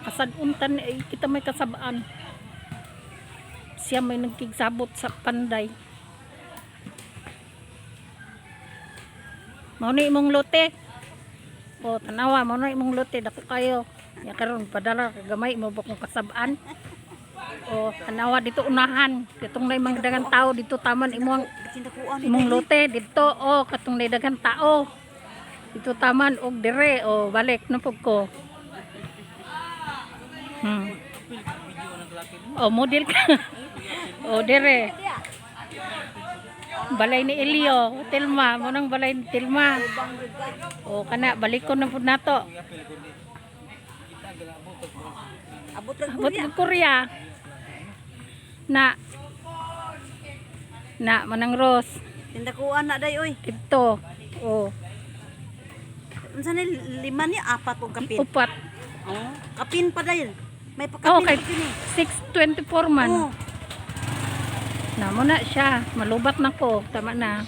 kasaduntan ay kita may kasabaan. Siya may nagkigsabot sa panday. Mao ni imong lote. O tanawa mo na imong lote dako kayo. Ya karon padala gamay mo ba kung kasabaan. O tanawa dito unahan. Kitong nay mga daghang tao dito taman imong lote dito o katong nay daghang tao. Dito taman og dire o balik na pug ko. O model ka. O dire. Balay ni Elio, Tilma, mo nang balay ni Tilma. O kana balikon na pud nato. Abot ng Korea. Na manang Ros. Tindakuan na day oy. Dito. O. Unsa ni lima ni apat og kapin? Upat. Oh, kapin pa day. May pakapin Okay. pa kini. 624 man. Oh. Na mo na siya, malubat na ko, tama na.